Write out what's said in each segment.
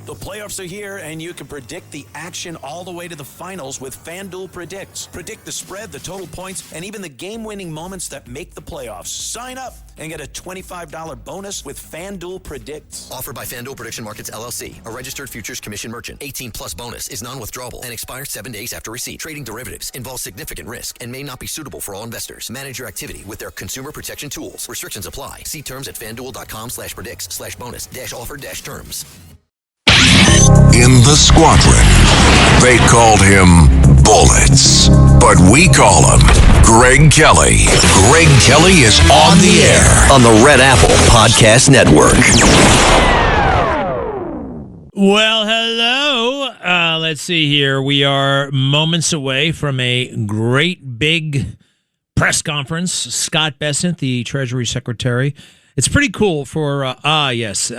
The playoffs are here, and you can predict the action all the way to the finals with FanDuel Predicts. Predict the spread, the total points, and even the game-winning moments that make the playoffs. Sign up and get a $25 bonus with FanDuel Predicts. Offered by FanDuel Prediction Markets, LLC, a registered futures commission merchant. 18-plus bonus is non-withdrawable and expires 7 days after receipt. Trading derivatives involves significant risk and may not be suitable for all investors. Manage your activity with their consumer protection tools. Restrictions apply. See terms at FanDuel.com/predicts/bonus-offer-terms. In the squadron, they called him Bullets, but we call him Greg Kelly. Greg Kelly is on the air On the Red Apple Podcast Network. Well, hello. Let's see here. We are moments away from a great big press conference. Scott Bessent, the Treasury Secretary. It's pretty cool for, yes.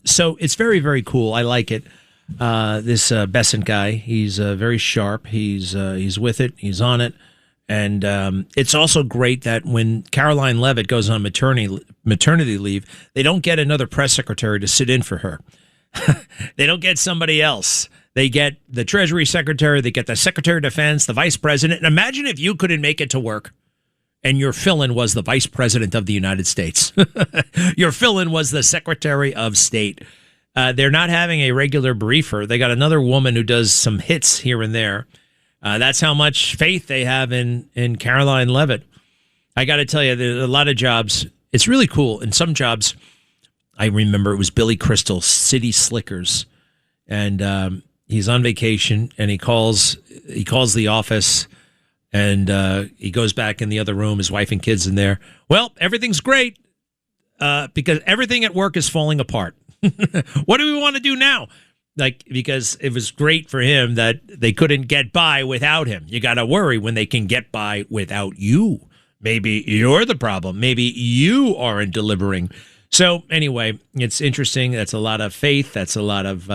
So it's very, very cool. I like it. This Bessent guy, he's very sharp. He's with it. He's on it. And it's also great that when Caroline Leavitt goes on maternity leave, they don't get another press secretary to sit in for her. They don't get somebody else. They get the Treasury Secretary. They get the Secretary of Defense, the Vice President. And imagine if you couldn't make it to work and your fill-in was the Vice President of the United States. Your fill-in was the Secretary of State. They're not having a regular briefer. They got another woman who does some hits here and there. That's how much faith they have in Caroline Leavitt. I got to tell you, there's a lot of jobs. It's really cool. In some jobs, I remember it was Billy Crystal, City Slickers, and he's on vacation, and he calls the office, and he goes back in the other room, his wife and kids in there. Well, everything's great because everything at work is falling apart. What do we want to do now? Because it was great for him that they couldn't get by without him. You got to worry when they can get by without you. Maybe you're the problem. Maybe you aren't delivering. So anyway, it's interesting. That's a lot of faith. That's a lot of,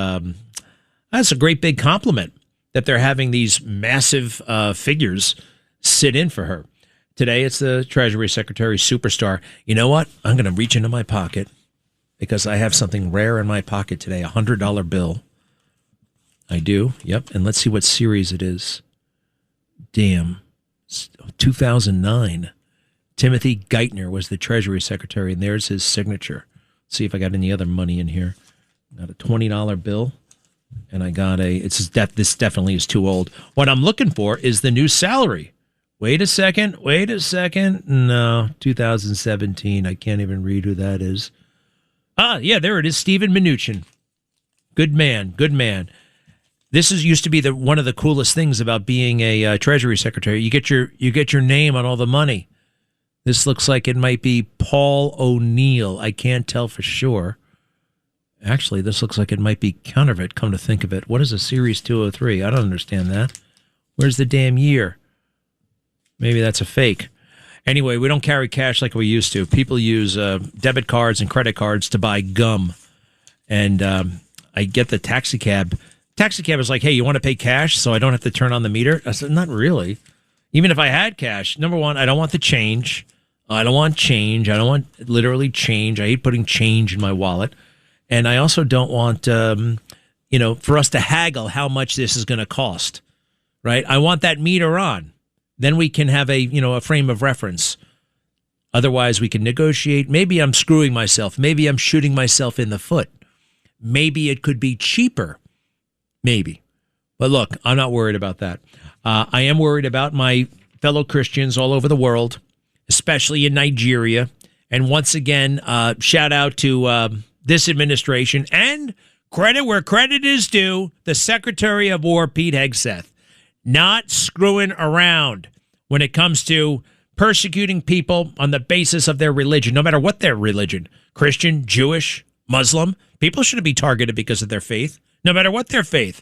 that's a great big compliment that they're having these massive figures sit in for her. Today, it's the Treasury Secretary superstar. You know what? I'm going to reach into my pocket because I have something rare in my pocket today, a $100 bill. I do. Yep. And let's see what series it is. Damn. 2009. Timothy Geithner was the Treasury Secretary, and there's his signature. Let's see if I got any other money in here. Got a $20 bill, and I got this definitely is too old. What I'm looking for is the new salary. Wait a second. No, 2017. I can't even read who that is. Yeah, there it is. Stephen Mnuchin. Good man. This used to be one of the coolest things about being a Treasury Secretary. You get your name on all the money. This looks like it might be Paul O'Neill. I can't tell for sure. Actually, this looks like it might be counterfeit, come to think of it. What is a Series 203? I don't understand that. Where's the damn year? Maybe that's a fake. Anyway, we don't carry cash like we used to. People use debit cards and credit cards to buy gum. And I get the taxi cab. Taxi cab is like, hey, you want to pay cash so I don't have to turn on the meter? I said, not really. Even if I had cash, number one, I don't want the change. I don't want change. I don't want literally change. I hate putting change in my wallet. And I also don't want, for us to haggle how much this is going to cost, right? I want that meter on. Then we can have a frame of reference. Otherwise, we can negotiate. Maybe I'm screwing myself. Maybe I'm shooting myself in the foot. Maybe it could be cheaper. Maybe. But look, I'm not worried about that. I am worried about my fellow Christians all over the world, especially in Nigeria. And once again, shout out to this administration and credit where credit is due, the Secretary of War, Pete Hegseth, not screwing around when it comes to persecuting people on the basis of their religion, no matter what their religion, Christian, Jewish, Muslim. People shouldn't be targeted because of their faith, no matter what their faith.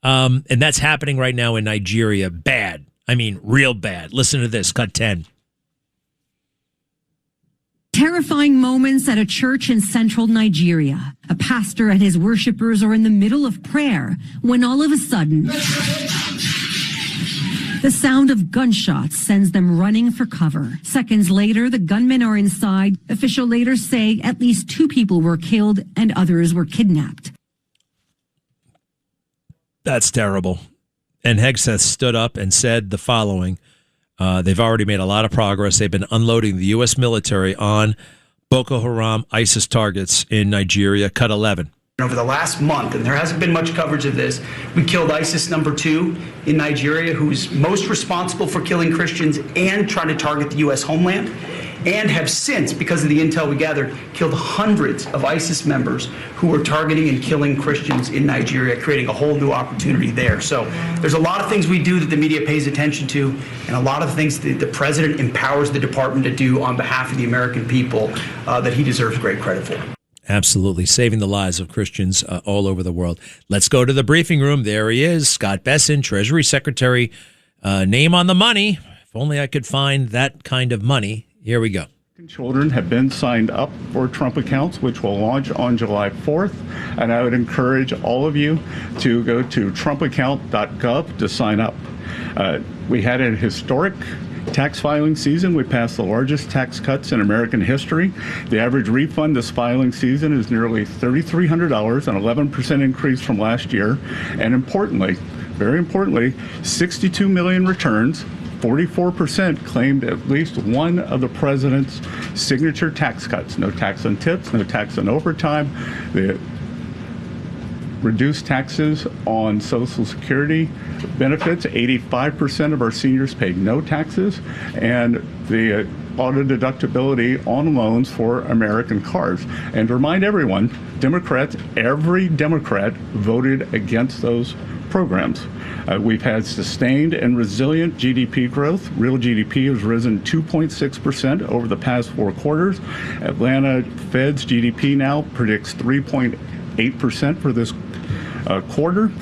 And that's happening right now in Nigeria. Bad. I mean, real bad. Listen to this. Cut 10. Terrifying moments at a church in central Nigeria. A pastor and his worshipers are in the middle of prayer when all of a sudden The sound of gunshots sends them running for cover. Seconds later, the gunmen are inside. Officials later say at least 2 people were killed and others were kidnapped. That's terrible. And Hegseth stood up and said the following. They've already made a lot of progress. They've been unloading the U.S. military on Boko Haram ISIS targets in Nigeria, cut 11. Over the last month, and there hasn't been much coverage of this, we killed ISIS number 2 in Nigeria, who's most responsible for killing Christians and trying to target the U.S. homeland, and have since, because of the intel we gathered, killed hundreds of ISIS members who were targeting and killing Christians in Nigeria, creating a whole new opportunity there. So there's a lot of things we do that the media pays attention to, and a lot of things that the president empowers the department to do on behalf of the American people that he deserves great credit for. Absolutely. Saving the lives of Christians all over the world. Let's go to the briefing room. There he is, Scott Bessent, Treasury Secretary. Name on the money. If only I could find that kind of money. Here we go. Children have been signed up for Trump accounts, which will launch on July 4th. And I would encourage all of you to go to trumpaccount.gov to sign up. We had a historic tax filing season. We passed the largest tax cuts in American history. The average refund this filing season is nearly $3,300, an 11% increase from last year. And importantly, very importantly, 62 million returns. 44% claimed at least one of the president's signature tax cuts. No tax on tips, no tax on overtime. The reduced taxes on Social Security benefits. 85% of our seniors paid no taxes. And the auto deductibility on loans for American cars. And to remind everyone, Democrats, every Democrat voted against those programs. We've had sustained and resilient GDP growth. Real GDP has risen 2.6% over the past 4 quarters. Atlanta Fed's GDP now predicts 3.8% for this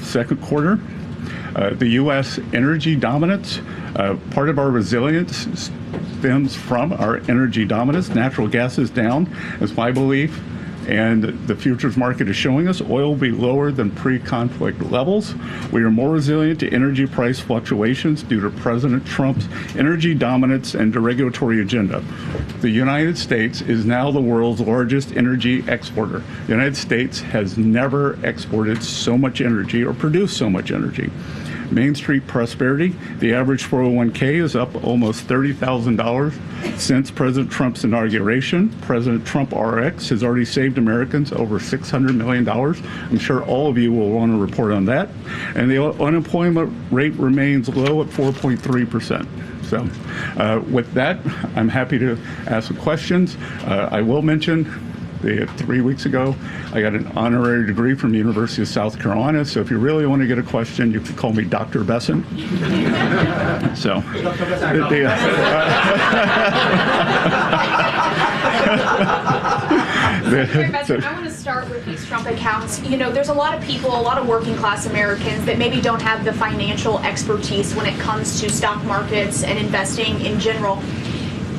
second quarter. The U.S. energy dominance, part of our resilience stems from our energy dominance. Natural gas is down, is my belief, and the futures market is showing us oil will be lower than pre-conflict levels. We are more resilient to energy price fluctuations due to President Trump's energy dominance and deregulatory agenda. The United States is now the world's largest energy exporter. The United States has never exported so much energy or produced so much energy. Main Street prosperity, the average 401k is up almost $30,000 since President Trump's inauguration. President Trump RX has already saved Americans over $600 million. I'm sure all of you will want to report on that. And the unemployment rate remains low at 4.3%. So with that, I'm happy to ask some questions. I will mention 3 weeks ago, I got an honorary degree from the University of South Carolina. So if you really want to get a question, you can call me Dr. Bessent. So, I want to start with these Trump accounts. You know, there's a lot of people, a lot of working class Americans that maybe don't have the financial expertise when it comes to stock markets and investing in general.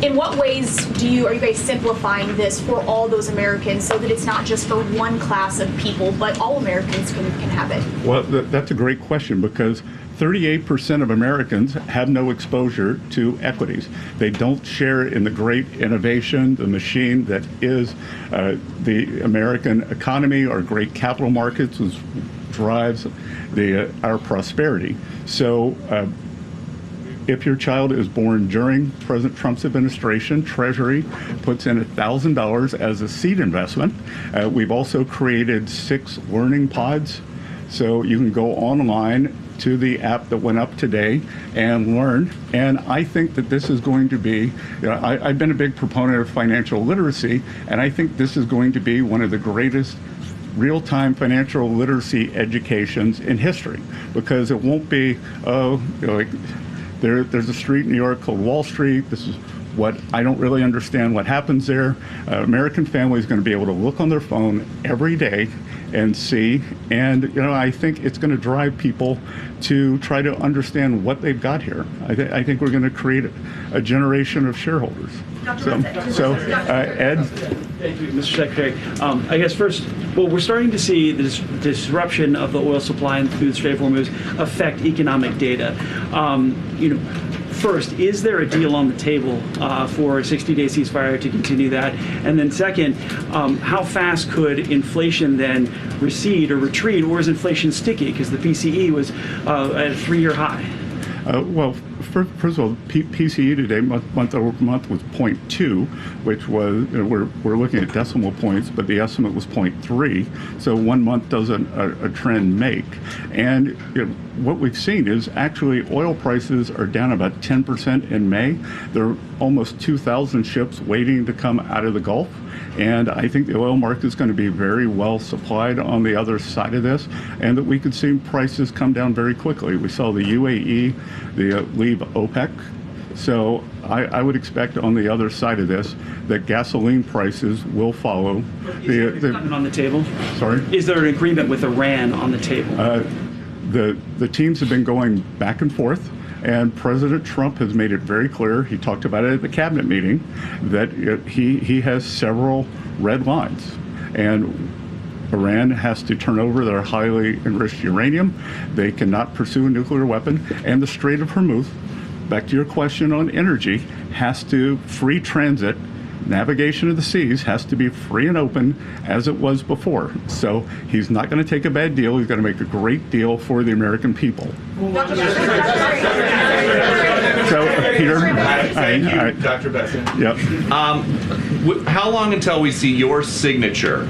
In what ways are you guys simplifying this for all those Americans so that it's not just for one class of people, but all Americans can have it? Well, that's a great question, because 38% of Americans have no exposure to equities. They don't share in the great innovation, the machine that is the American economy, our great capital markets, which drives our prosperity. So if your child is born during President Trump's administration, Treasury puts in $1,000 as a seed investment. We've also created 6 learning pods, so you can go online to the app that went up today and learn. And I think that this is going to be, I've been a big proponent of financial literacy, and I think this is going to be one of the greatest real-time financial literacy educations in history, because it won't be, there's a street in New York called Wall Street. This is what I don't really understand what happens there. American family is going to be able to look on their phone every day and see. And I think it's going to drive people to try to understand what they've got here. I think we're going to create a generation of shareholders. So, Ed? Thank you, Mr. Secretary. I guess first, well, we're starting to see this disruption of the oil supply through the Strait of Hormuz affect economic data. First, is there a deal on the table for a 60-day ceasefire to continue that? And then second, how fast could inflation then recede or retreat, or is inflation sticky? Because the PCE was at a 3-year high. Well, first of all, PCE today, month over month, was 0.2, which was, we're looking at decimal points, but the estimate was 0.3. So 1 month doesn't a trend make. And what we've seen is actually oil prices are down about 10% in May. There are almost 2,000 ships waiting to come out of the Gulf. And I think the oil market is going to be very well supplied on the other side of this, and that we could see prices come down very quickly. We saw the UAE leave OPEC. So I would expect on the other side of this that gasoline prices will follow. Is there an on the table? Sorry? Is there an agreement with Iran on the table? The teams have been going back and forth. And President Trump has made it very clear, he talked about it at the cabinet meeting, that he has several red lines. And Iran has to turn over their highly enriched uranium. They cannot pursue a nuclear weapon. And the Strait of Hormuz, back to your question on energy, has to free transit. Navigation of the seas has to be free and open as it was before. So he's not going to take a bad deal. He's going to make a great deal for the American people. So, Peter. Thank you, Dr. Besson. Yep. How long until we see your signature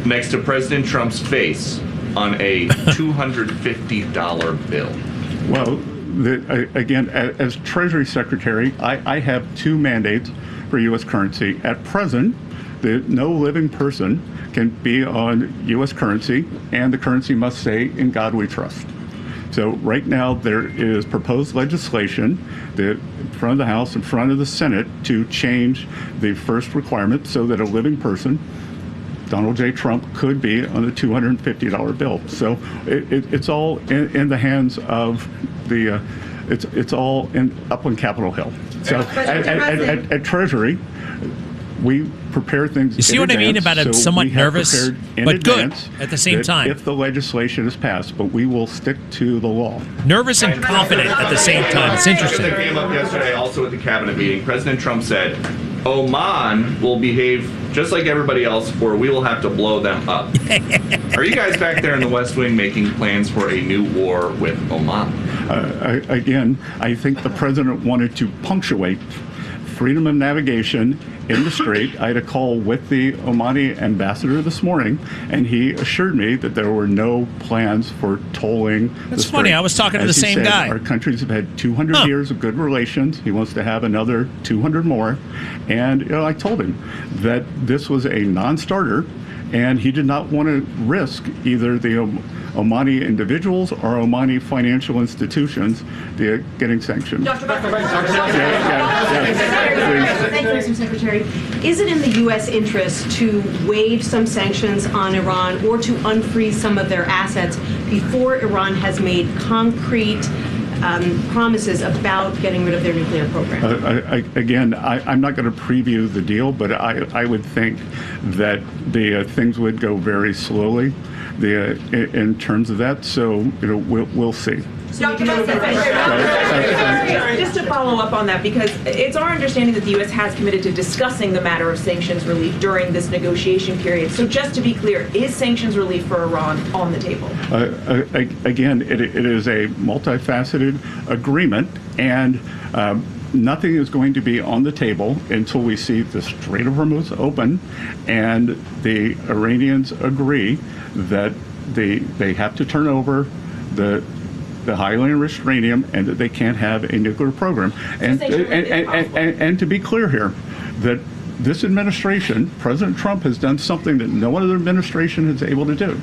next to President Trump's face on a $250 bill? Well, again, as Treasury Secretary, I have 2 mandates for U.S. currency. At present, no living person can be on U.S. currency, and the currency must say, "In God we trust." So right now there is proposed legislation in front of the House, in front of the Senate, to change the first requirement so that a living person, Donald J. Trump, could be on a $250 bill. So it's all in the hands of the. It's all up on Capitol Hill. So at Treasury, we prepare things. You see what I mean about it? Somewhat nervous, but good at the same time. If the legislation is passed, but we will stick to the law. Nervous and confident at the same time. It's interesting. That came up yesterday, also at the cabinet meeting. President Trump said, "Oman will behave just like everybody else, or we will have to blow them up." Are you guys back there in the West Wing making plans for a new war with Oman? Again, I think the president wanted to punctuate freedom of navigation in the strait. I had a call with the Omani ambassador this morning, and he assured me that there were no plans for tolling the strait. That's funny. I was talking to the same guy. Our countries have had 200 years of good relations. He wants to have another 200 more. And I told him that this was a non-starter, and he did not want to risk either the Omani individuals or Omani financial institutions getting sanctioned. Thank you, Mr. Secretary. Is it in the U.S. interest to waive some sanctions on Iran or to unfreeze some of their assets before Iran has made concrete promises about getting rid of their nuclear program? I'm not going to preview the deal, but I would think that the things would go very slowly in terms of that. So we'll see. Dr. Just to follow up on that, because it's our understanding that the U.S. has committed to discussing the matter of sanctions relief during this negotiation period. So just to be clear, is sanctions relief for Iran on the table? Again, it is a multifaceted agreement, and nothing is going to be on the table until we see the Strait of Hormuz open and the Iranians agree that they have to turn over the highly enriched uranium and that they can't have a nuclear program. And to be clear here, that this administration, President Trump, has done something that no other administration is able to do.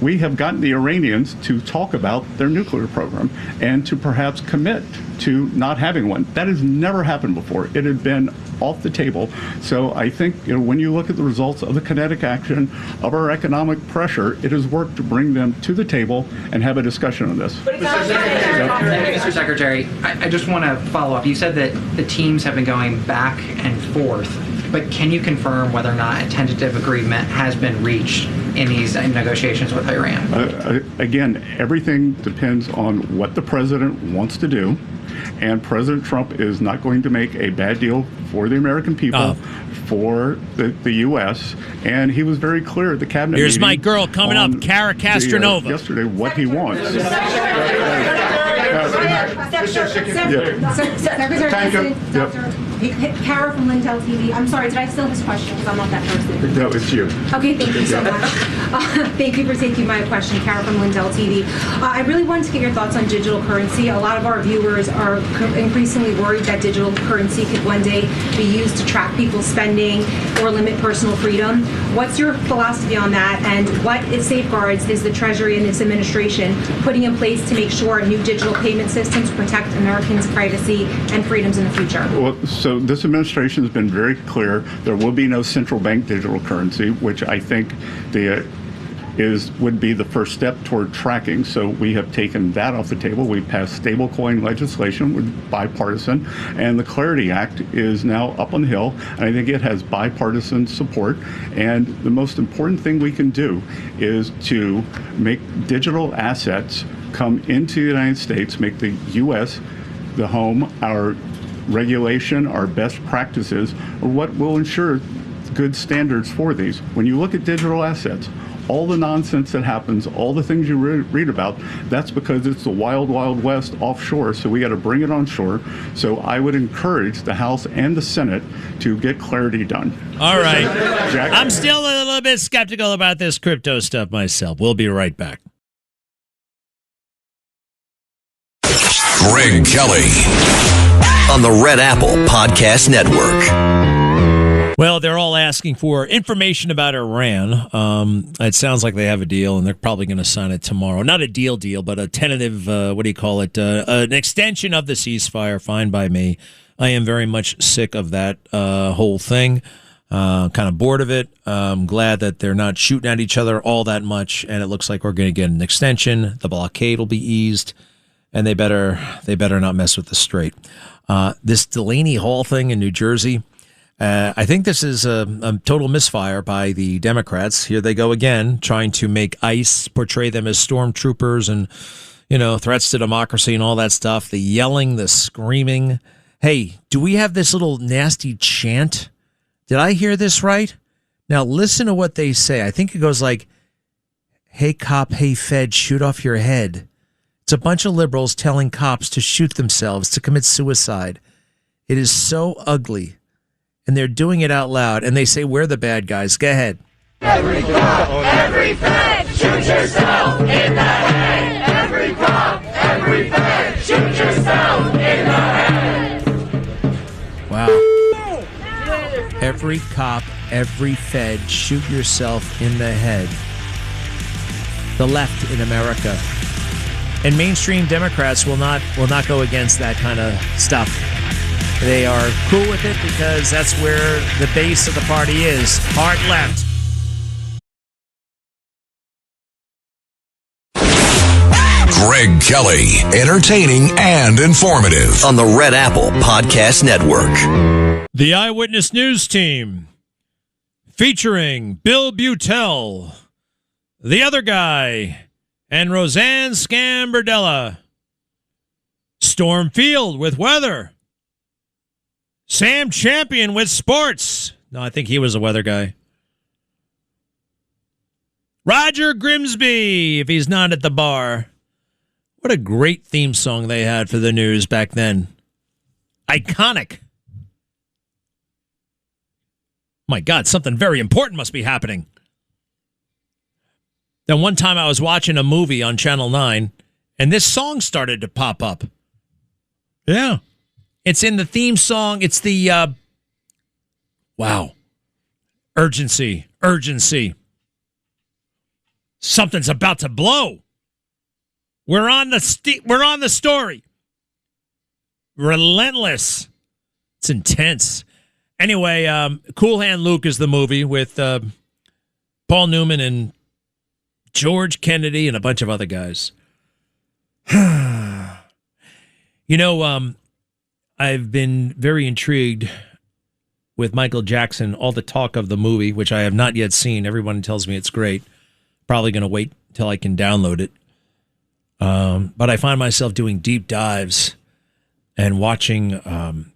we have gotten the Iranians to talk about their nuclear program and to perhaps commit to not having one. That has never happened before. It had been off the table. So I think when you look at the results of the kinetic action of our economic pressure, it has worked to bring them to the table and have a discussion on this. Mr. Secretary, I just want to follow up. You said that the teams have been going back and forth, but can you confirm whether or not a tentative agreement has been reached in these negotiations with Iran? Again, everything depends on what the president wants to do. And President Trump is not going to make a bad deal for the American people, for the U.S. And he was very clear at the cabinet Here's meeting my girl coming up, Cara Castronova. Yesterday, what he wants. Cara from Lindell TV. I'm sorry, did I steal his question? Because I'm not that person. No, it's you. Okay, thank you so much. Thank you for taking my question, Cara from Lindell TV. I really wanted to get your thoughts on digital currency. A lot of our viewers are increasingly worried that digital currency could one day be used to track people's spending or limit personal freedom. What's your philosophy on that, and what safeguards is the Treasury and this administration putting in place to make sure new digital payment systems protect Americans' privacy and freedoms in the future? Well, so this administration has been very clear. There will be no central bank digital currency, which I think would be the first step toward tracking. So we have taken that off the table. We passed stablecoin legislation with bipartisan, and the Clarity Act is now up on the Hill, and I think it has bipartisan support. And the most important thing we can do is to make digital assets come into the United States, make the U.S. the home. Our regulation, our best practices are what will ensure good standards for these. When you look at digital assets, all the nonsense that happens, all the things you read about, that's because it's the wild, wild west offshore, so we got to bring it on shore. So I would encourage the House and the Senate to get clarity done. All right. Jack? I'm still a little bit skeptical about this crypto stuff myself. We'll be right back. Greg Kelly on the Red Apple Podcast Network. Well, they're all asking for information about Iran. It sounds like they have a deal, and they're probably going to sign it tomorrow. Not a deal, but a tentative, an extension of the ceasefire. Fine by me. I am very much sick of that whole thing. Kind of bored of it. I'm glad that they're not shooting at each other all that much, and it looks like we're going to get an extension. The blockade will be eased, and they better not mess with the Strait. This Delaney Hall thing in New Jersey, I think this is a total misfire by the Democrats. Here they go again, trying to make ICE portray them as stormtroopers and, threats to democracy and all that stuff. The yelling, the screaming. Hey, do we have this little nasty chant? Did I hear this right? Now listen to what they say. I think it goes like, "Hey cop, hey Fed, shoot off your head." It's a bunch of liberals telling cops to shoot themselves, to commit suicide. It is so ugly. And they're doing it out loud, and they say, we're the bad guys. Go ahead. Every cop, every Fed, shoot yourself in the head. Every cop, every Fed, shoot yourself in the head. Wow. Every cop, every Fed, shoot yourself in the head. The left in America. And mainstream Democrats will not go against that kind of stuff. They are cool with it because that's where the base of the party is. Hard left. Greg Kelly, entertaining and informative on the Red Apple Podcast Network. The Eyewitness News Team, featuring Bill Butel, the other guy, and Roseanne Scambardella. Storm Field with weather. Sam Champion with sports. No, I think he was a weather guy. Roger Grimsby, if he's not at the bar. What a great theme song they had for the news back then. Iconic. My God, something very important must be happening. Then one time I was watching a movie on Channel 9, and this song started to pop up. Yeah. It's in the theme song. It's the, wow. Urgency. Something's about to blow. We're on the story. Relentless. It's intense. Anyway, Cool Hand Luke is the movie with Paul Newman and George Kennedy and a bunch of other guys. You know, I've been very intrigued with Michael Jackson, all the talk of the movie, which I have not yet seen. Everyone tells me it's great. Probably going to wait till I can download it. But I find myself doing deep dives and watching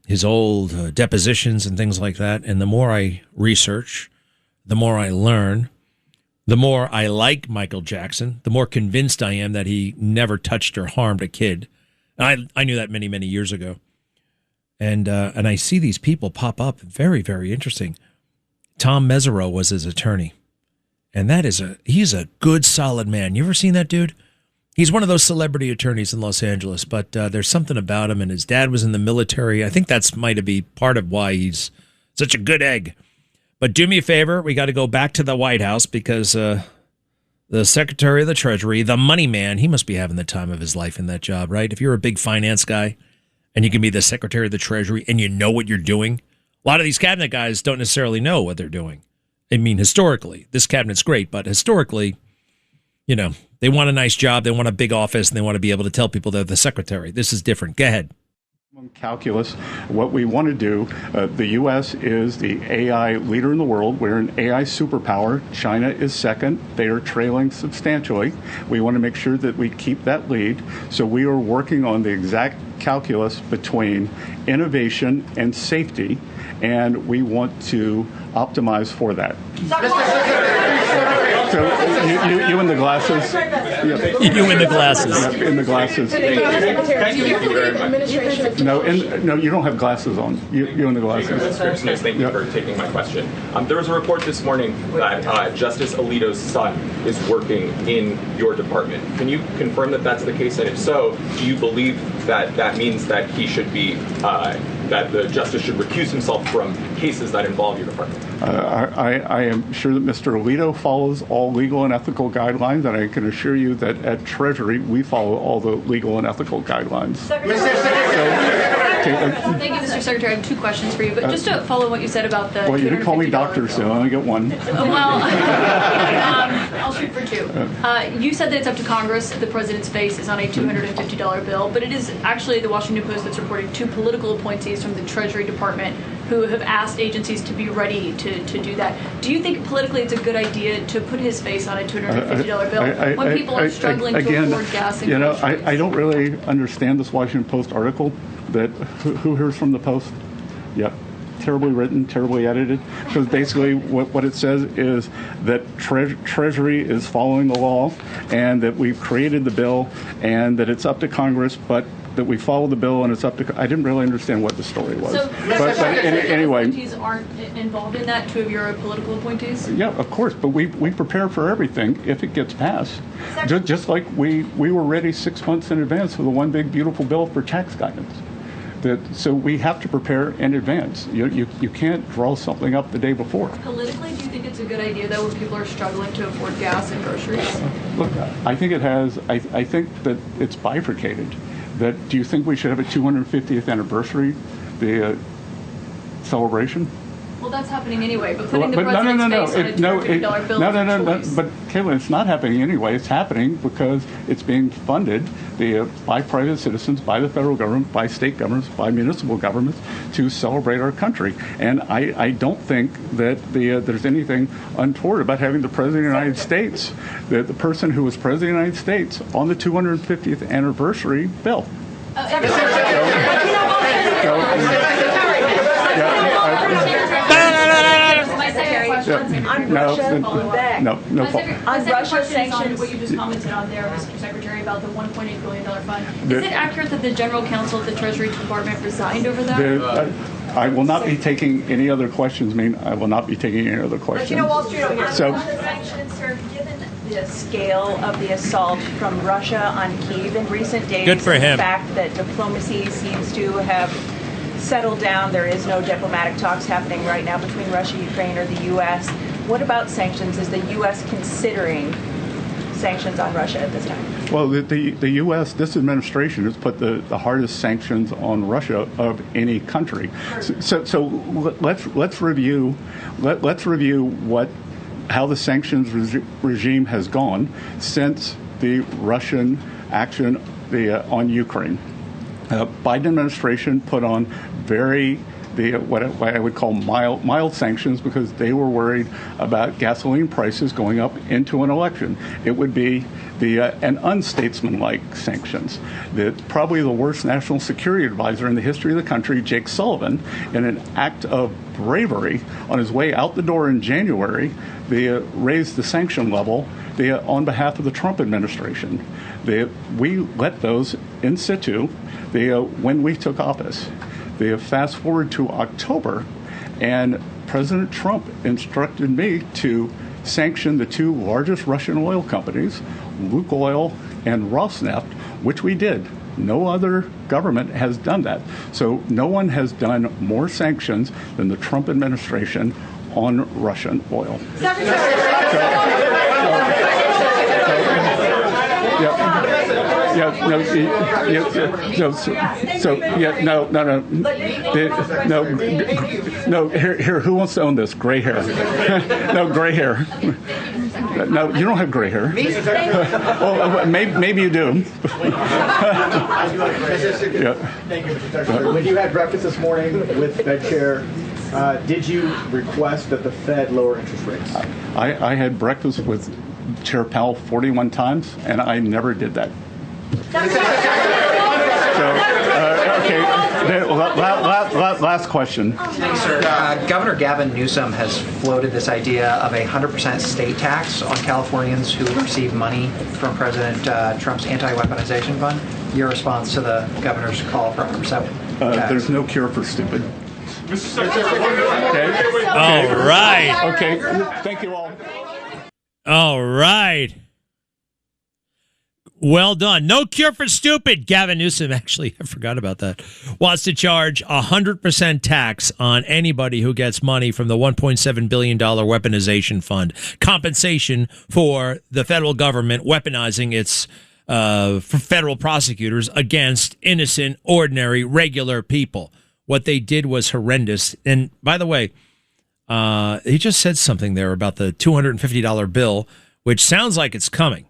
his old depositions and things like that. And the more I research, the more I learn, the more I like Michael Jackson, the more convinced I am that he never touched or harmed a kid. I knew that many, many years ago. And I see these people pop up. Very, very interesting. Tom Mesereau was his attorney. And he's a good, solid man. You ever seen that dude? He's one of those celebrity attorneys in Los Angeles, but there's something about him, and his dad was in the military. I think that's might be part of why he's such a good egg. But do me a favor, we got to go back to the White House because the Secretary of the Treasury, the money man, he must be having the time of his life in that job, right? If you're a big finance guy and you can be the Secretary of the Treasury and you know what you're doing, a lot of these cabinet guys don't necessarily know what they're doing. I mean, historically, this cabinet's great, but historically, you know, they want a nice job, they want a big office, and they want to be able to tell people they're the secretary. This is different. Go ahead. Calculus. What we want to do, the U.S. is the AI leader in the world. We're an AI superpower. China is second. They are trailing substantially. We want to make sure that we keep that lead. So we are working on the exact calculus between innovation and safety, and we want to optimize for that. So you in the glasses? Yep. You in the glasses. Yep, in the glasses. No, you don't have glasses on. You in the glasses. Thank you for taking my question. There was a report this morning that Justice Alito's son is working in your department. Can you confirm that that's the case? And if so, do you believe that that means that he should be, that the justice should recuse himself from cases that involve your department? I am sure that Mr. Alito follows all legal and ethical guidelines, and I can assure you that at Treasury we follow all the legal and ethical guidelines. Thank you, Mr. Secretary. I have two questions for you, but just to follow what you said about the Well, you didn't call me doctor, so I only get one. Well, I'll shoot for two. You said that it's up to Congress. The president's face is on a $250 bill, but it is actually the Washington Post that's reporting two political appointees from the Treasury Department who have asked agencies to be ready to do that. Do you think politically it's a good idea to put his face on a $250 bill when people are struggling to afford gas and groceries? I don't really understand this Washington Post article. That who hears from the Post? Yep. Terribly written, terribly edited. Because basically what it says is that Treasury is following the law and that we've created the bill and that it's up to Congress, but that we follow the bill and it's up to... I didn't really understand what the story was. So, but anyway... appointees aren't involved in that, two of your political appointees? Yeah, of course, but we prepare for everything if it gets passed. Just like we were ready 6 months in advance for the one big beautiful bill for tax guidance. So we have to prepare in advance. You can't draw something up the day before. Politically, do you think it's a good idea, though, when people are struggling to afford gas and groceries? Look, I think it has. I think that it's bifurcated. Do you think we should have a 250th anniversary, the celebration? Well, that's happening anyway, but putting the president's face on a $250 bill is a choice. But Caitlin, it's not happening anyway. It's happening because it's being funded by private citizens, by the federal government, by state governments, by municipal governments to celebrate our country. And I don't think that there's anything untoward about having the President of the United States, the person who was President of the United States, on the 250th anniversary bill. On Russia sanctions, what you just commented on there, Mr. Secretary, about the $1.8 billion fund. Is it accurate that the General Counsel of the Treasury Department resigned over that? I will not be taking any other questions. I will not be taking any other questions. But you know, Wall Street over so, the sanctions, sir, given the scale of the assault from Russia on Kyiv in recent days, good for him. The fact that diplomacy seems to have settled down, there is no diplomatic talks happening right now between Russia, Ukraine, or the U.S. What about sanctions? Is the U.S. considering sanctions on Russia at this time? Well, the U.S., this administration has put the hardest sanctions on Russia of any country. So let's review how the sanctions regime has gone since the Russian action on Ukraine. Biden administration put on what I would call mild sanctions because they were worried about gasoline prices going up into an election. It would be an unstatesmanlike sanctions. Probably the worst national security advisor in the history of the country, Jake Sullivan, in an act of bravery on his way out the door in January, raised the sanction level on behalf of the Trump administration. We let those in situ when we took office. Fast forward to October, and President Trump instructed me to sanction the two largest Russian oil companies, Lukoil and Rosneft, which we did. No other government has done that. So no one has done more sanctions than the Trump administration on Russian oil. Here, who wants to own this? Gray hair. No, gray hair. No, you don't have gray hair. Well, maybe you do. Thank you, Mr. Secretary. When you had breakfast this morning with Fed Chair, did you request that the Fed lower interest rates? I had breakfast with Chair Powell 41 times, and I never did that. Last question. Thanks, sir. Governor Gavin Newsom has floated this idea of a 100% state tax on Californians who receive money from President Trump's anti-weaponization fund. Your response to the governor's call for 100%? There's no cure for stupid. Mr. Secretary. Okay. All right. Okay. Thank you all. All right. Well done. No cure for stupid. Gavin Newsom, actually, I forgot about that, wants to charge 100% tax on anybody who gets money from the $1.7 billion weaponization fund. Compensation for the federal government weaponizing its federal prosecutors against innocent, ordinary, regular people. What they did was horrendous. And by the way, he just said something there about the $250 bill, which sounds like it's coming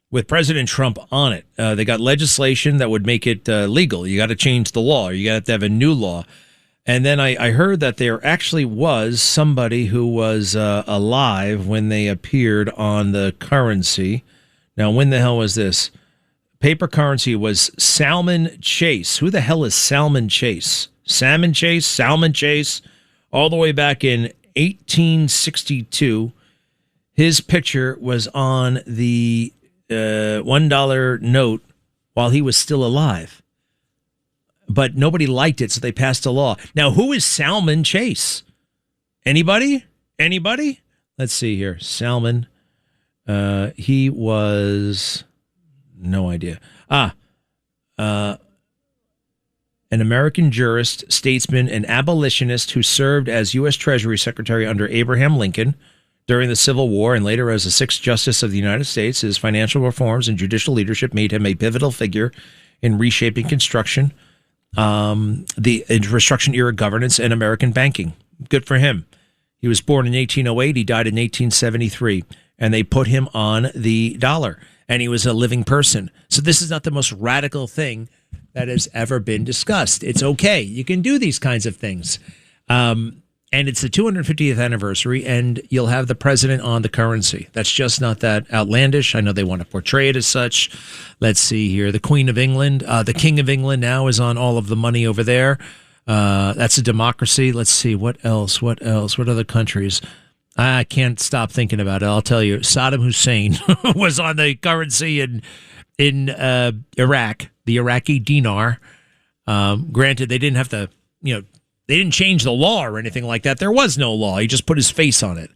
with President Trump on it. They got legislation that would make it legal. You got to change the law. You got to have a new law. And then I heard that there actually was somebody who was alive when they appeared on the currency. Now, when the hell was this? Paper currency was Salmon Chase. Who the hell is Salmon Chase? Salmon Chase, all the way back in 1862. His picture was on the $1 note while he was still alive. But nobody liked it, so they passed a law. Now, who is Salmon Chase? Anybody? Let's see here. Salmon. He was... No idea. An American jurist, statesman, and abolitionist who served as U.S. Treasury Secretary under Abraham Lincoln during the Civil War and later as the 6th Justice of the United States. His financial reforms and judicial leadership made him a pivotal figure in reshaping construction, the Reconstruction era governance, and American banking. Good for him. He was born in 1808. He died in 1873, and they put him on the dollar, and he was a living person. So this is not the most radical thing that has ever been discussed. It's okay. You can do these kinds of things. And it's the 250th anniversary, and you'll have the president on the currency. That's just not that outlandish. I know they want to portray it as such. Let's see here. The Queen of England, the King of England now is on all of the money over there. That's a democracy. Let's see. What else? What other countries? I can't stop thinking about it. I'll tell you. Saddam Hussein was on the currency in Iraq, the Iraqi dinar. Granted, they didn't have to, they didn't change the law or anything like that. There was no law. He just put his face on it.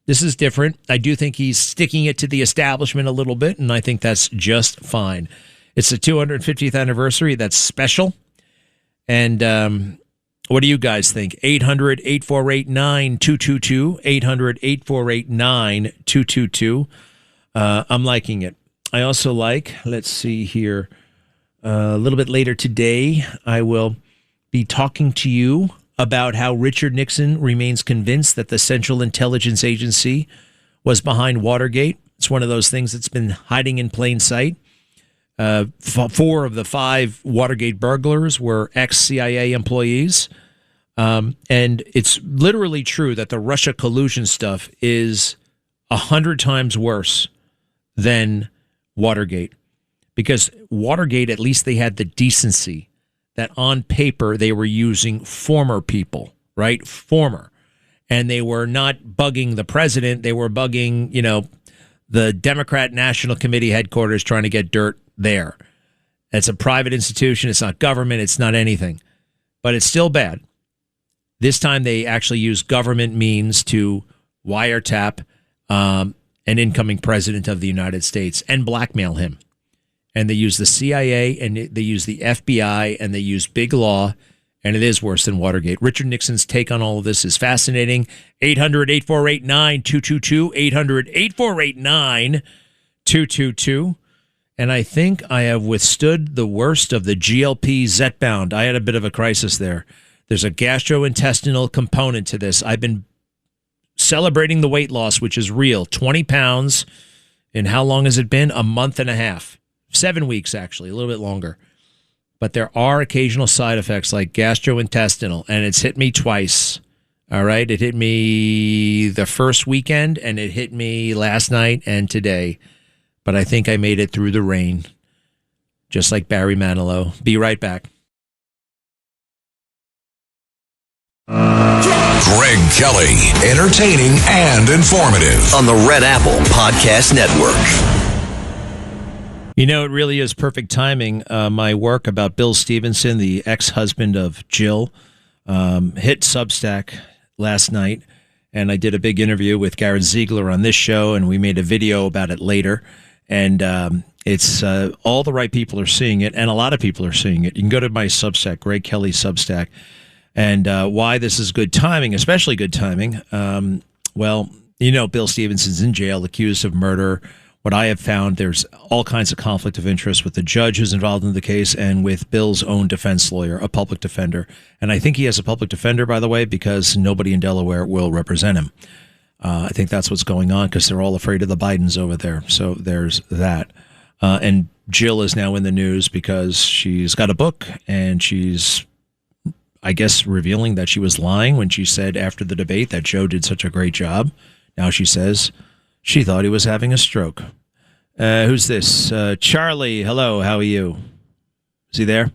This is different. I do think he's sticking it to the establishment a little bit, and I think that's just fine. It's the 250th anniversary. That's special. And what do you guys think? 800-848-9222. 800-848-9222. I'm liking it. I also like, let's see here, a little bit later today, I will be talking to you about how Richard Nixon remains convinced that the Central Intelligence Agency was behind Watergate. It's one of those things that's been hiding in plain sight. 4 of the 5 Watergate burglars were ex-CIA employees. And it's literally true that the Russia collusion stuff is 100 times worse than Watergate. Because Watergate, at least they had the decency that on paper they were using former people, right? Former. And they were not bugging the president. They were bugging, the Democrat National Committee headquarters trying to get dirt there. It's a private institution. It's not government. It's not anything. But it's still bad. This time they actually used government means to wiretap an incoming president of the United States and blackmail him. And they use the CIA and they use the FBI and they use big law, and it is worse than Watergate. Richard Nixon's take on all of this is fascinating. 800-848-9222, 800-848-9222. And I think I have withstood the worst of the GLP Zepbound. I had a bit of a crisis there. There's a gastrointestinal component to this. I've been celebrating the weight loss, which is real. 20 pounds. And how long has it been? A month and a half. 7 weeks, actually, a little bit longer. But there are occasional side effects like gastrointestinal, and it's hit me twice. All right? It hit me the first weekend, and it hit me last night and today. But I think I made it through the rain, just like Barry Manilow. Be right back. Greg Kelly, entertaining and informative on the Red Apple Podcast Network. It really is perfect timing. My work about Bill Stevenson, the ex-husband of Jill, hit Substack last night, and I did a big interview with Garrett Ziegler on this show, and we made a video about it later. And it's all the right people are seeing it, and a lot of people are seeing it. You can go to my Substack, Greg Kelly Substack, and why this is good timing, especially good timing. Bill Stevenson's in jail, accused of murder. What I have found, there's all kinds of conflict of interest with the judge who's involved in the case and with Bill's own defense lawyer, a public defender. And I think he has a public defender, by the way, because nobody in Delaware will represent him. I think that's what's going on because they're all afraid of the Bidens over there. So there's that. And Jill is now in the news because she's got a book and she's, I guess, revealing that she was lying when she said after the debate that Joe did such a great job. Now she says she thought he was having a stroke. Who's this? Charlie, hello, how are you? Is he there?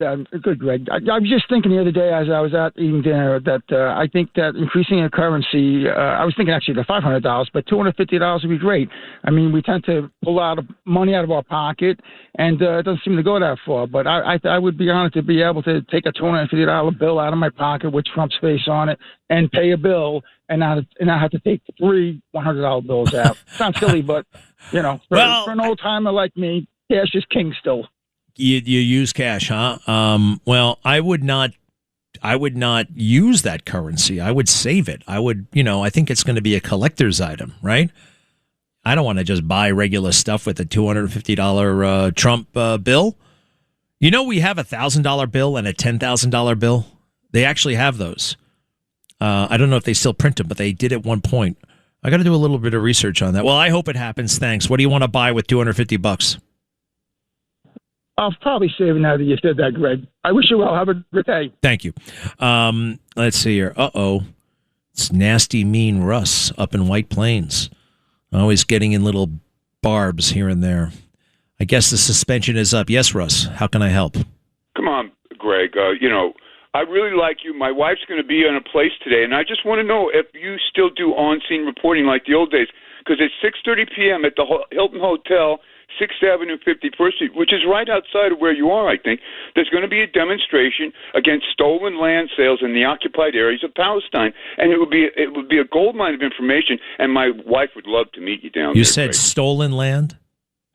Good, Greg. I was just thinking the other day as I was out eating dinner that I think that increasing the currency, I was thinking actually the $500, but $250 would be great. I mean, we tend to pull out money out of our pocket, and it doesn't seem to go that far. But I would be honored to be able to take a $250 bill out of my pocket with Trump's face on it and pay a bill and not have to take 3 $100 bills out. Sounds silly, but, for an old timer like me, cash is king still. You use cash, huh? Well, I would not use that currency. I would save it. I would, I think it's going to be a collector's item, right? I don't want to just buy regular stuff with a $250 Trump bill. We have a $1,000 bill and a $10,000 bill. They actually have those. I don't know if they still print them, but they did at one point. I got to do a little bit of research on that. Well, I hope it happens. Thanks. What do you want to buy with $250? I'll probably save it now that you said that, Greg. I wish you well. Have a good day. Thank you. Let's see here. It's Nasty Mean Russ up in White Plains. Always getting in little barbs here and there. I guess the suspension is up. Yes, Russ. How can I help? Come on, Greg. I really like you. My wife's going to be in a place today, and I just want to know if you still do on-scene reporting like the old days, because it's 6:30 p.m. at the Hilton Hotel, 6th Avenue, 51st Street, which is right outside of where you are, I think. There's going to be a demonstration against stolen land sales in the occupied areas of Palestine, and it would be a goldmine of information, and my wife would love to meet you down there. You said stolen land?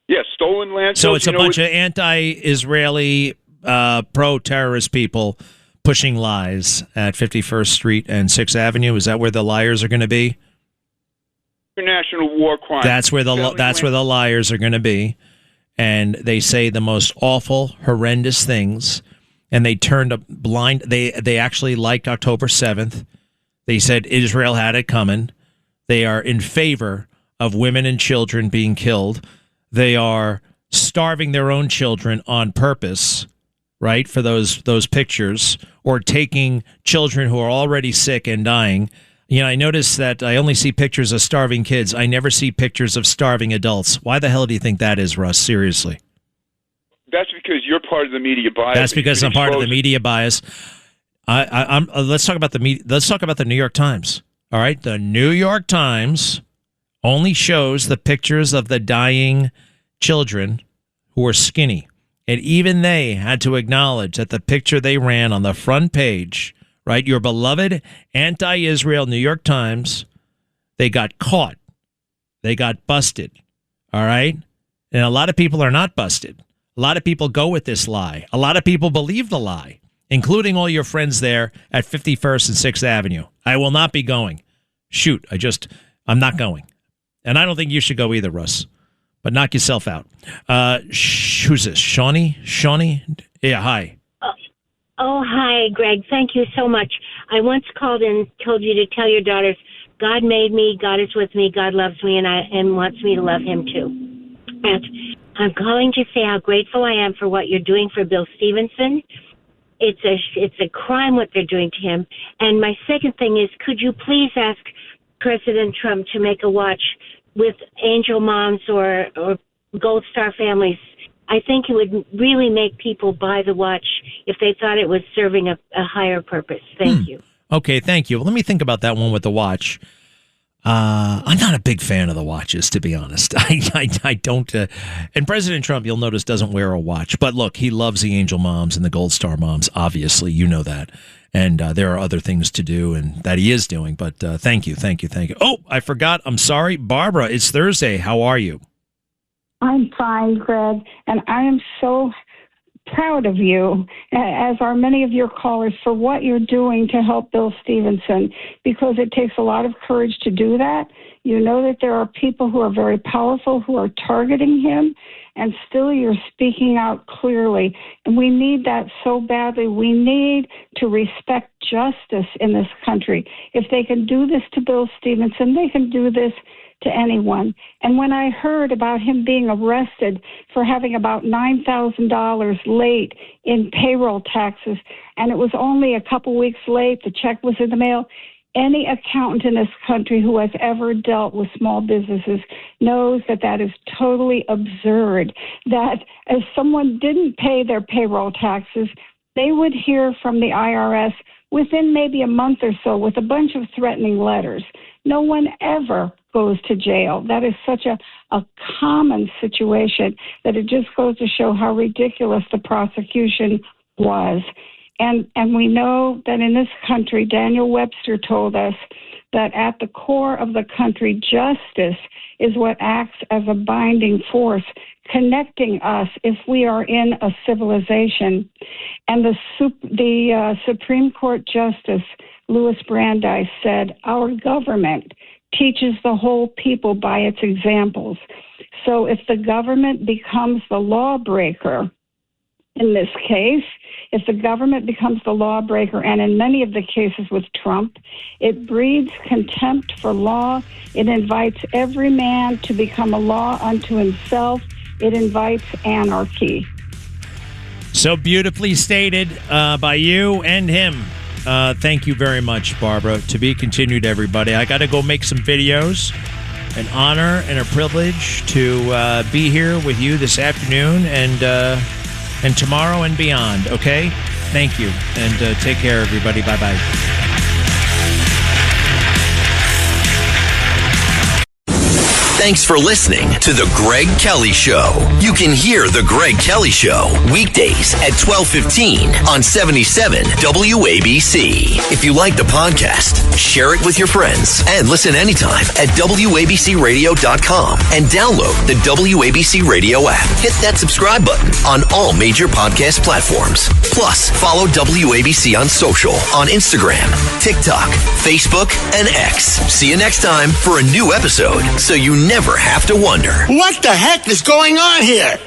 Yes, stolen land So sales. it's a bunch of anti-Israeli, pro-terrorist people pushing lies at 51st Street and 6th Avenue. Is that where the liars are going to be? international war crime. That's where the liars are going to be, and they say the most awful, horrendous things, and they turned a blind. They actually liked October 7th. They said Israel had it coming. They are in favor of women and children being killed. They are starving their own children on purpose, right, for those pictures, or taking children who are already sick and dying. You know, I noticed that I only see pictures of starving kids. I never see pictures of starving adults. Why the hell do you think that is, Russ? Seriously. That's because you're part of the media bias. That's because I'm part of the media bias. Let's talk about the media. Let's talk about the New York Times. All right, the New York Times only shows the pictures of the dying children who are skinny, and even they had to acknowledge that the picture they ran on the front page, right, your beloved anti-Israel New York Times, they got caught, they got busted. All right, and a lot of people are not busted. A lot of people go with this lie. A lot of people believe the lie, including all your friends there at 51st and 6th Avenue. I will not be going. Shoot, I'm not going. And I don't think you should go either, Russ. But knock yourself out. Who's this? Shawnee? Yeah, hi. Oh, hi, Greg. Thank you so much. I once called and told you to tell your daughters, God made me, God is with me, God loves me, and wants me to love him too. And I'm calling to say how grateful I am for what you're doing for Bill Stevenson. It's a crime what they're doing to him. And my second thing is, could you please ask President Trump to make a watch with angel moms or Gold Star families? I think it would really make people buy the watch if they thought it was serving a higher purpose. Thank you. Okay, thank you. Well, let me think about that one with the watch. I'm not a big fan of the watches, to be honest. I don't. And President Trump, you'll notice, doesn't wear a watch. But look, he loves the angel moms and the Gold Star moms. Obviously, you know that. And there are other things to do, and that he is doing. But thank you. Oh, I forgot. I'm sorry, Barbara. It's Thursday. How are you? I'm fine, Greg, and I am so proud of you, as are many of your callers, for what you're doing to help Bill Stevenson, because it takes a lot of courage to do that. You know that there are people who are very powerful who are targeting him, and still you're speaking out clearly. And we need that so badly. We need to respect justice in this country. If they can do this to Bill Stevenson, they can do this to anyone. And when I heard about him being arrested for having about $9,000 late in payroll taxes, and it was only a couple weeks late, the check was in the mail, any accountant in this country who has ever dealt with small businesses knows that that is totally absurd, that if someone didn't pay their payroll taxes, they would hear from the IRS within maybe a month or so with a bunch of threatening letters. No one ever goes to jail. That is such a common situation that it just goes to show how ridiculous the prosecution was. And we know that in this country, Daniel Webster told us that at the core of the country, justice is what acts as a binding force, connecting us if we are in a civilization. And the Supreme Court Justice, Louis Brandeis, said, our government teaches the whole people by its examples. So if the government becomes the lawbreaker, in this case, if the government becomes the lawbreaker, and in many of the cases with Trump, it breeds contempt for law. It invites every man to become a law unto himself. It invites anarchy. So beautifully stated by you and him. Thank you very much, Barbara. To be continued, everybody. I got to go make some videos. An honor and a privilege to be here with you this afternoon and tomorrow and beyond, okay? Thank you, and take care, everybody. Bye-bye. Thanks for listening to The Greg Kelly Show. You can hear The Greg Kelly Show weekdays at 12:15 on 77 WABC. If you like the podcast, share it with your friends and listen anytime at WABCRadio.com and download the WABC Radio app. Hit that subscribe button on all major podcast platforms. Plus, follow WABC on social on Instagram, TikTok, Facebook, and X. See you next time for a new episode so you never have to wonder. What the heck is going on here?